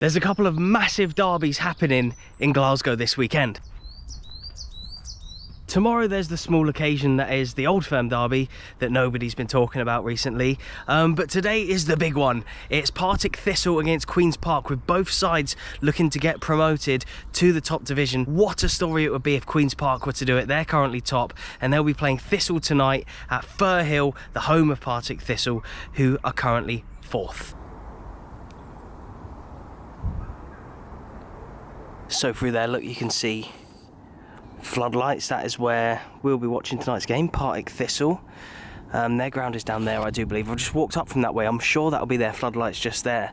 There's a couple of massive derbies happening in Glasgow this weekend. Tomorrow there's the small occasion that is the Old Firm derby that nobody's been talking about recently, but today is the big one. It's Partick Thistle against Queen's Park, with both sides looking to get promoted to the top division. What a story it would be if Queen's Park were to do it. They're currently top and they'll be playing Thistle tonight at Firhill, the home of Partick Thistle, who are currently 4th. So through there, look, you can see floodlights. That is where we'll be watching tonight's game, Partick Thistle. Their ground is down there, I do believe. I've just walked up from that way. I'm sure that'll be their floodlights just there.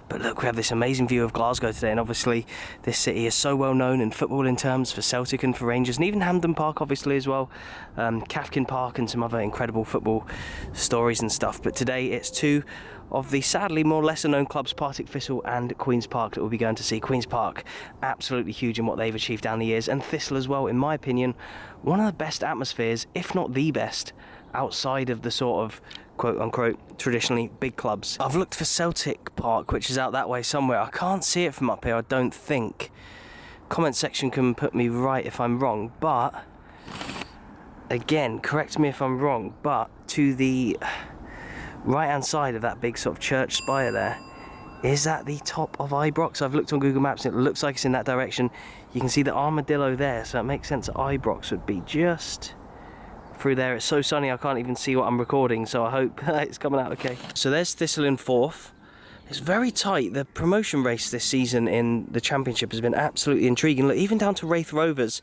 But look, we have this amazing view of Glasgow today, and obviously this city is so well known in footballing terms for Celtic and for Rangers, and even Hampden Park obviously as well, Cafkin Park and some other incredible football stories and stuff. But today it's two of the sadly more lesser known clubs, Partick Thistle and Queen's Park, that we'll be going to see. Queen's Park, absolutely huge in what they've achieved down the years, and Thistle as well, in my opinion, one of the best atmospheres, if not the best, outside of the sort of quote-unquote traditionally big clubs. I've looked for Celtic Park, which is out that way somewhere. I can't see it from up here, I don't think. Comment section can put me right if I'm wrong, but again, correct me if I'm wrong, but to the right hand side of that big sort of church spire there, is that the top of Ibrox? I've looked on Google Maps and it looks like it's in that direction. You can see the armadillo there, so it makes sense that Ibrox would be just through there. It's so sunny I can't even see what I'm recording, so I hope it's coming out okay. So there's Thistle in 4th. It's very tight. The promotion race this season in the Championship has been absolutely intriguing. Look, even down to Wraith Rovers,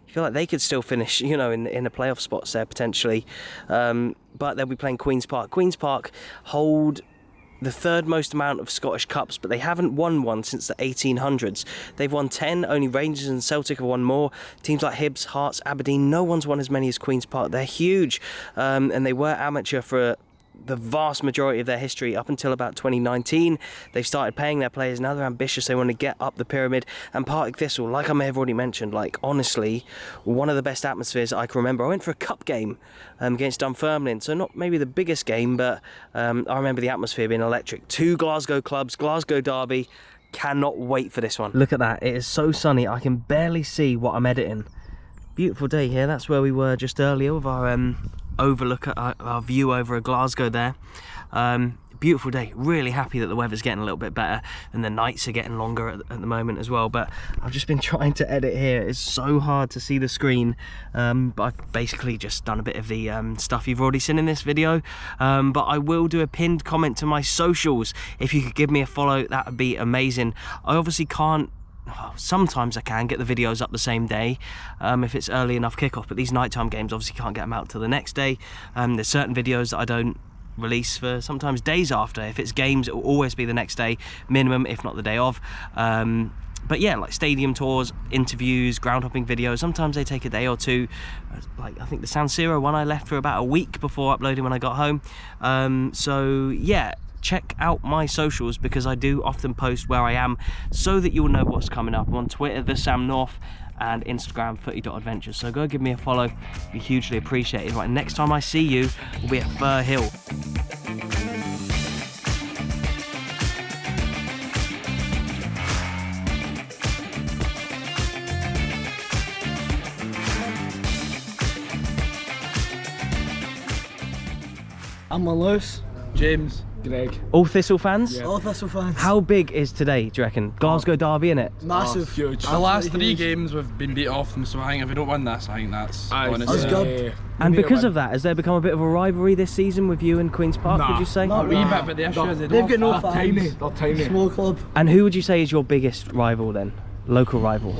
you feel like they could still finish, you know, in the playoff spots there potentially. But they'll be playing Queen's Park. Queen's Park hold the 3rd most amount of Scottish Cups, but they haven't won one since the 1800s. They've won 10, only Rangers and Celtic have won more. Teams like Hibs, Hearts, Aberdeen, no one's won as many as Queen's Park. They're huge, and they were amateur for the vast majority of their history up until about 2019. They've started paying their players. Now they're ambitious, they want to get up the pyramid. And Partick Thistle, like I may have already mentioned, like honestly one of the best atmospheres I can remember. I went for a cup game against Dunfermline, so not maybe the biggest game, but I remember the atmosphere being electric. 2 Glasgow clubs, Glasgow derby. Cannot wait for this one. Look at that, it is so sunny I can barely see what I'm editing. Beautiful day here. That's where we were just earlier with our overlook at our view over Glasgow there. Beautiful day. Really happy that the weather's getting a little bit better and the nights are getting longer at the moment as well. But I've just been trying to edit here. It's so hard to see the screen, but I've basically just done a bit of the stuff you've already seen in this video. But I will do a pinned comment to my socials. If you could give me a follow, that would be amazing. I obviously can't, sometimes I can get the videos up the same day if it's early enough kickoff, but these nighttime games obviously can't get them out till the next day. There's certain videos that I don't release for sometimes days after. If it's games, it will always be the next day minimum, if not the day of. But yeah, like stadium tours, interviews, ground hopping videos, sometimes they take a day or two. Like I think the San Siro one I left for about a week before uploading when I got home. So yeah, check out my socials because I do often post where I am so that you'll know what's coming up. I'm on Twitter, the Sam North, and Instagram, footy.adventures. So go give me a follow, be hugely appreciated. Right, next time I see you, we'll be at Firhill. I'm Lewis. James. Greg. All Thistle fans? Yeah. All Thistle fans. How big is today, do you reckon? Glasgow derby, innit? Massive. Huge. The last 3 games we've been beat off them, so I think if we don't win this, I think that's honestly. That's good. And because of that, has there become a bit of a rivalry this season with you and Queen's Park, would you say? A wee bit, but the issue is they've got no fans. Tiny. They're tiny. Small club. And who would you say is your biggest rival then? Local rival?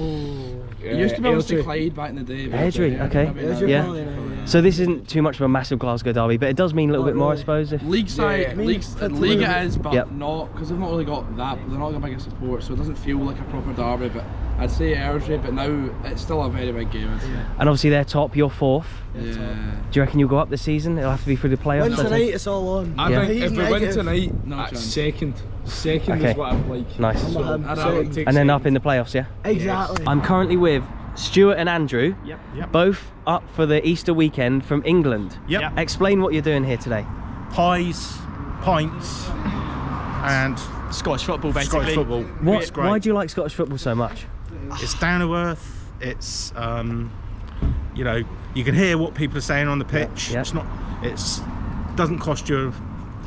It used to be obviously Clyde back in the day. Airdrie, okay. Yeah. So this isn't too much of a massive Glasgow derby, but it does mean a little bit more, I suppose. If League side, league it is, but yep, not because they've not really got that. They're not the biggest support, so it doesn't feel like a proper derby. But I'd say Airdrie, but now it's still a very big game. And obviously they're top, you're 4th. Yeah. Do you reckon you'll go up this season? It'll have to be through the playoffs. Win tonight, it's all on. I think if we win tonight, that's second is what I'd like. Nice. So, and then up in the playoffs, yeah? Exactly. I'm currently with Stuart and Andrew, both up for the Easter weekend from England. Explain what you're doing here today. Pies, pints, and Scottish football, basically. Scottish football. It's great. Why do you like Scottish football so much? It's down to earth. It's you know, you can hear what people are saying on the pitch. Yeah. It's doesn't cost you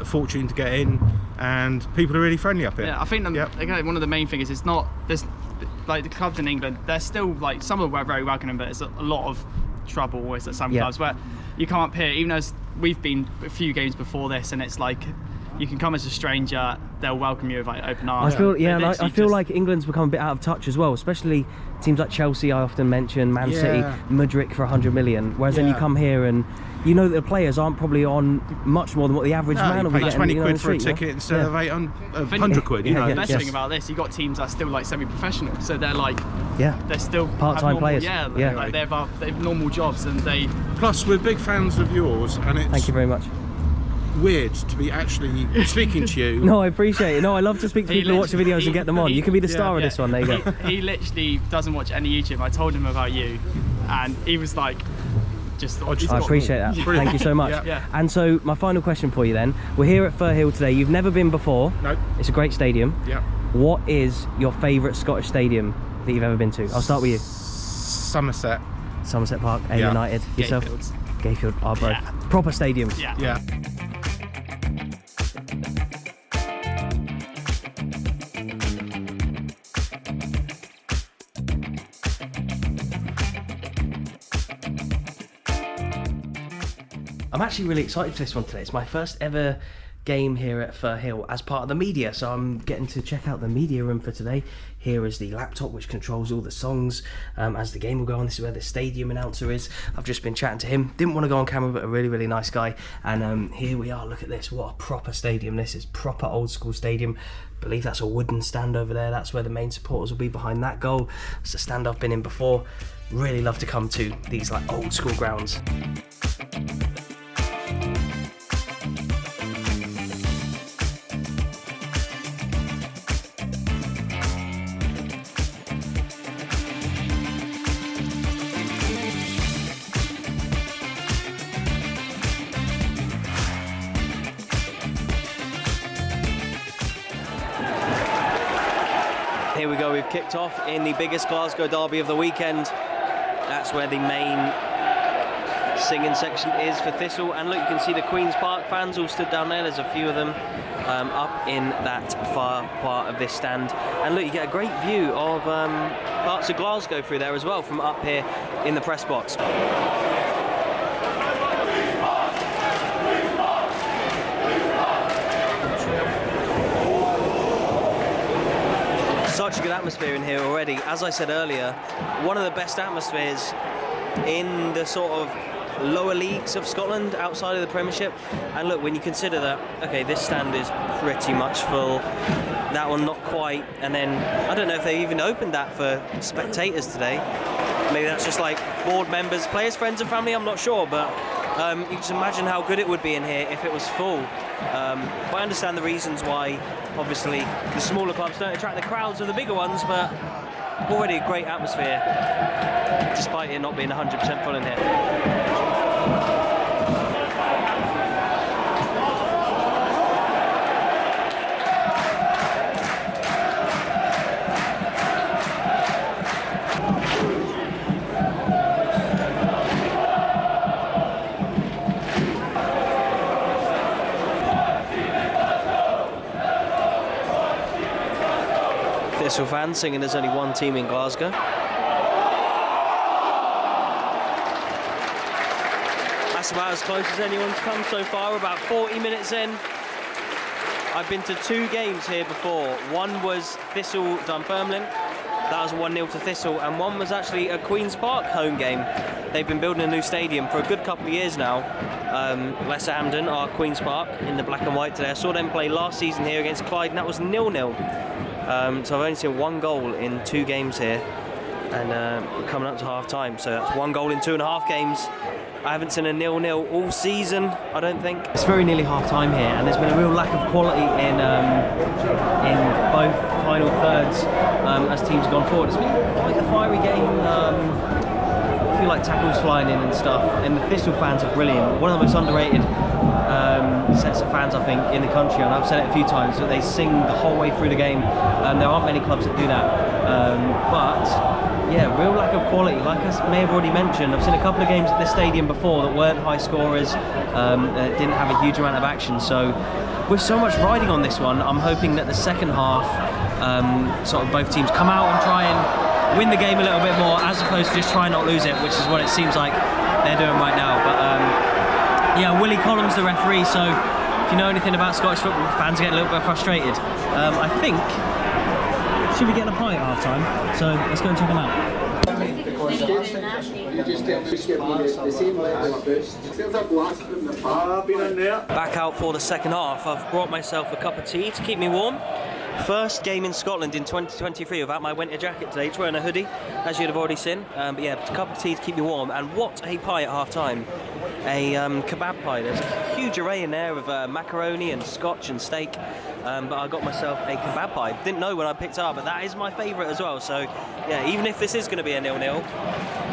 a fortune to get in, and people are really friendly up here. Yeah, I think again, one of the main things is there's like the clubs in England, they're still like, some are very welcoming, but there's a lot of trouble always at some clubs where you come up here, even as we've been a few games before this, and it's like you can come as a stranger, they'll welcome you with like open arms. I feel like England's become a bit out of touch as well, especially teams like Chelsea. I often mention Man City, Mudryk for 100 million, whereas then you come here and you know that the players aren't probably on much more than what the average man will be getting. 20 quid for a ticket instead of 100 quid. You know, the best thing about this, you got teams that are still like semi-professional, so they're like they're still part-time players. Like they have normal jobs, and they. Plus, we're big fans of yours, and it's thank you very much. Weird to be actually speaking to you. No, I appreciate it. No, I love to speak to people who watch the videos and get them on. You can be the star of this one. There you go. He literally doesn't watch any YouTube. I told him about you, and he was like, I appreciate that. Thank you so much. And so my final question for you then. We're here at Firhill today. You've never been before. No. It's a great stadium. Yeah. What is your favourite Scottish stadium that you've ever been to? I'll start with you. Somerset Park, United. Yourself? Gayfield. Arbroath. Proper stadiums. Yeah. I'm actually really excited for this one today. It's my first ever game here at Firhill as part of the media, so I'm getting to check out the media room for today. Here is the laptop which controls all the songs as the game will go on. This is where the stadium announcer is. I've just been chatting to him. Didn't want to go on camera, but a really nice guy. And here we are. Look at this. What a proper stadium this is. Proper old school stadium. I believe that's a wooden stand over there. That's where the main supporters will be behind that goal. It's a stand I've been in before. Really love to come to these like old school grounds. Here we go, we've kicked off in the biggest Glasgow derby of the weekend. That's where the main singing section is for Thistle. And look, you can see the Queen's Park fans all stood down there. There's a few of them up in that far part of this stand. And look, you get a great view of parts of Glasgow through there as well from up here in the press box. Such a good atmosphere in here already. As I said earlier, one of the best atmospheres in the sort of lower leagues of Scotland outside of the Premiership. And look, when you consider that, okay, this stand is pretty much full, that one not quite, and then I don't know if they even opened that for spectators today. Maybe that's just like board members, players, friends and family, I'm not sure, but you can just imagine how good it would be in here if it was full. But I understand the reasons why, obviously, the smaller clubs don't attract the crowds of the bigger ones, but already a great atmosphere, despite it not being 100% full in here. Thistle fans singing there's only one team in Glasgow. That's about as close as anyone's come so far, about 40 minutes in. I've been to 2 games here before. One was Thistle-Dunfermline, that was 1-0 to Thistle, and one was actually a Queen's Park home game. They've been building a new stadium for a good couple of years now. Lesser Hamden are Queen's Park in the black and white today. I saw them play last season here against Clyde, and that was 0-0. So I've only seen 1 goal in 2 games here, and we're coming up to half time, so that's 1 goal in 2.5 games. I haven't seen a 0-0 all season, I don't think. It's very nearly half time here, and there's been a real lack of quality in both final thirds as teams have gone forward. It's been quite a fiery game. I feel like tackles flying in and stuff, and the Thistle fans are brilliant. One of the most underrated sets of fans, I think, in the country, and I've said it a few times, that they sing the whole way through the game. There aren't many clubs that do that. But yeah, real lack of quality. Like I may have already mentioned, I've seen a couple of games at this stadium before that weren't high scorers, didn't have a huge amount of action. So with so much riding on this one, I'm hoping that the second half, sort of both teams come out and try and win the game a little bit more, as opposed to just try and not lose it, which is what it seems like they're doing right now. But yeah, Willie Collum's the referee, so if you know anything about Scottish football, fans get a little bit frustrated. I think, should be getting a pie at half time, so let's go and check them out. Back out for the second half. I've brought myself a cup of tea to keep me warm. First game in Scotland in 2023 without my winter jacket today, just wearing a hoodie, as you'd have already seen. But yeah, a cup of tea to keep me warm, and what a pie at half time. A kebab pie. There's a huge array in there of macaroni and scotch and steak, but I got myself a kebab pie. Didn't know when I picked it up, but that is my favourite as well. So yeah, even if this is going to be a 0-0,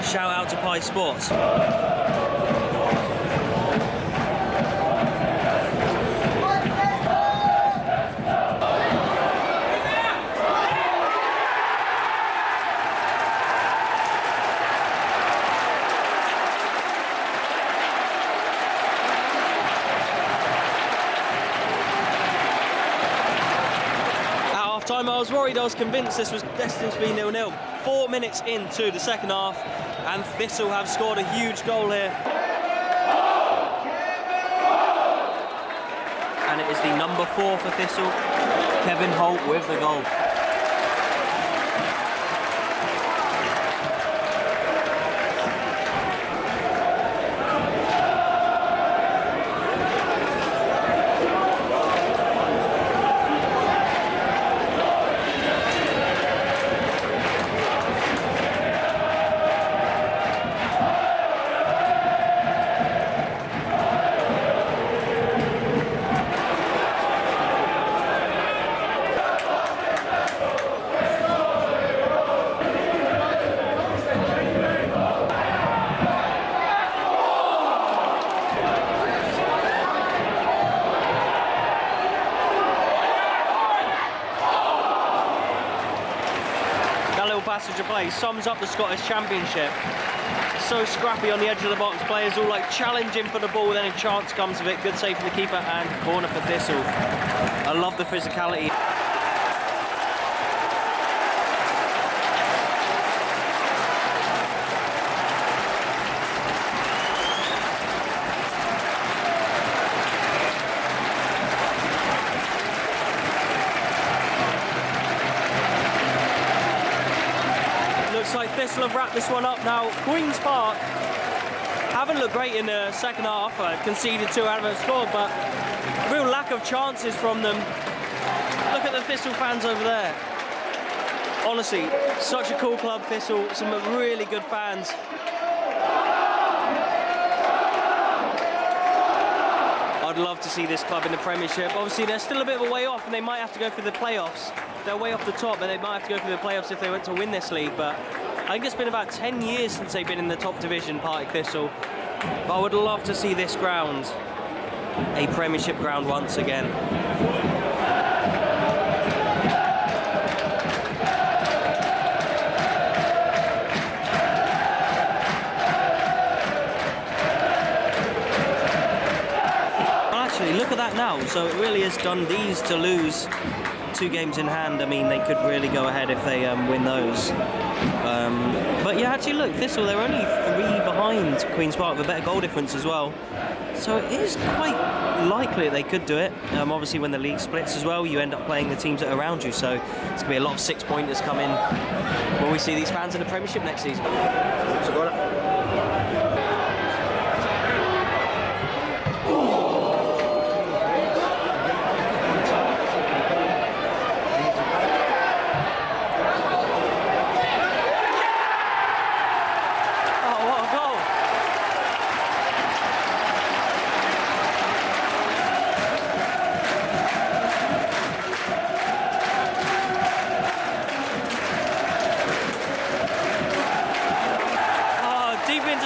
shout out to Pie Sports. Time I was worried, I was convinced this was destined to be 0-0. 4 minutes into the second half, and Thistle have scored a huge goal here. And it is the number 4 for Thistle, Kevin Holt, with the goal. Passage of play sums up the Scottish Championship. So scrappy on the edge of the box, players all like challenging for the ball, then a chance comes of it. Good save from the keeper and corner for Thistle. I love the physicality. Like Thistle have wrapped this one up now. Queen's Park haven't looked great in the second half, conceded 2 out of it scored, but real lack of chances from them. Look at the Thistle fans over there. Honestly, such a cool club, Thistle, some really good fans. I'd love to see this club in the Premiership. Obviously, they're still a bit of a way off, and they might have to go for the playoffs. They're way off the top, but they might have to go for the playoffs if they went to win this league. But I think it's been about 10 years since they've been in the top division, Partick Thistle. But I would love to see this ground a Premiership ground once again. Look at that now, so it really is Dundee's to lose 2 games in hand. I mean, they could really go ahead if they win those. But yeah, actually look, Thistle, they're only 3 behind Queen's Park with a better goal difference as well. So it is quite likely they could do it. Obviously when the league splits as well, you end up playing the teams that are around you, so it's going to be a lot of 6-pointers coming when we see these fans in the Premiership next season.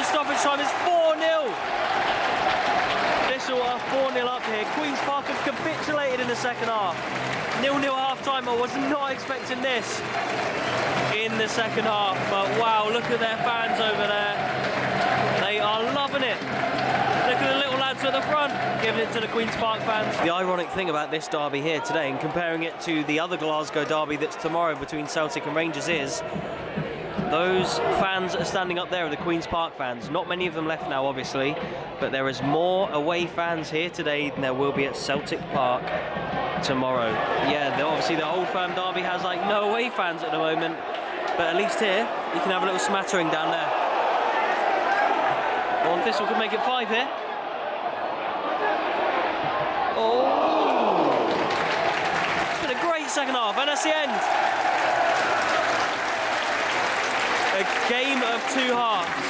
Stoppage time is 4-0. Thistle are 4-0 up here. second half. 0-0 half time. I was not expecting this in the second half, but wow, look at their fans over there. They are loving it. Look at the little lads at the front, giving it to the Queen's Park fans. The ironic thing about this derby here today, and comparing it to the other Glasgow derby that's tomorrow between Celtic and Rangers, is those fans that are standing up there are the Queen's Park fans. Not many of them left now, obviously, but there is more away fans here today than there will be at Celtic Park tomorrow. Yeah, obviously the Old Firm derby has like no away fans at the moment, but at least here you can have a little smattering down there. Well, Thistle could make it 5 here. Oh! It's been a great second half, and that's the end. A game of two halves.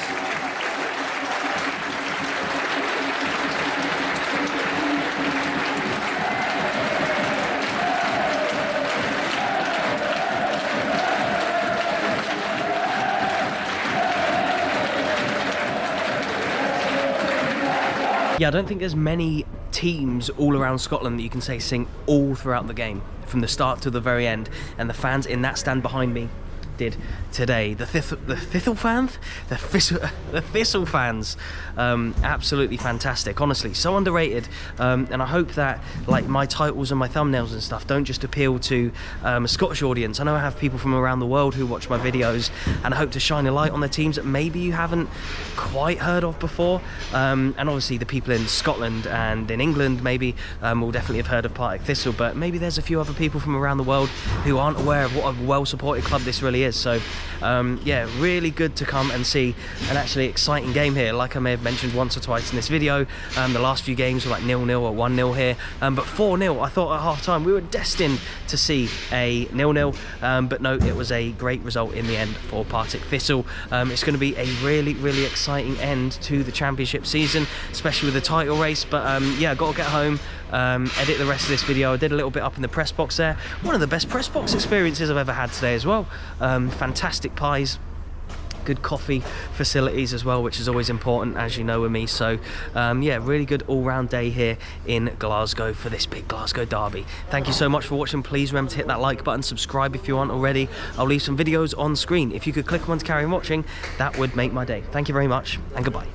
Yeah, I don't think there's many teams all around Scotland that you can say sing all throughout the game, from the start to the very end, and the fans in that stand behind me did today. The Thistle fans, the Thistle fans, absolutely fantastic. Honestly, so underrated. And I hope that like my titles and my thumbnails and stuff don't just appeal to a Scottish audience. I know I have people from around the world who watch my videos, and I hope to shine a light on the teams that maybe you haven't quite heard of before. And obviously the people in Scotland and in England maybe will definitely have heard of Partick Thistle, but maybe there's a few other people from around the world who aren't aware of what a well-supported club this really is. So yeah, really good to come and see an actually exciting game here. Like I may have mentioned once or twice in this video, the last few games were like 0-0 or 1-0 here, but 4-0 I thought at half time we were destined to see a 0-0, but no, it was a great result in the end for Partick Thistle. It's going to be a really exciting end to the championship season, especially with the title race. But yeah, got to get home, edit the rest of this video. I did a little bit up in the press box there. One of the best press box experiences I've ever had today as well. Fantastic pies, good coffee facilities as well, which is always important, as you know, with me. So yeah, really good all-round day here in Glasgow for this big Glasgow derby. Thank you so much for watching. Please remember to hit that like button, subscribe if you aren't already. I'll leave some videos on screen. If you could click on to carry on watching, that would make my day. Thank you very much, and goodbye.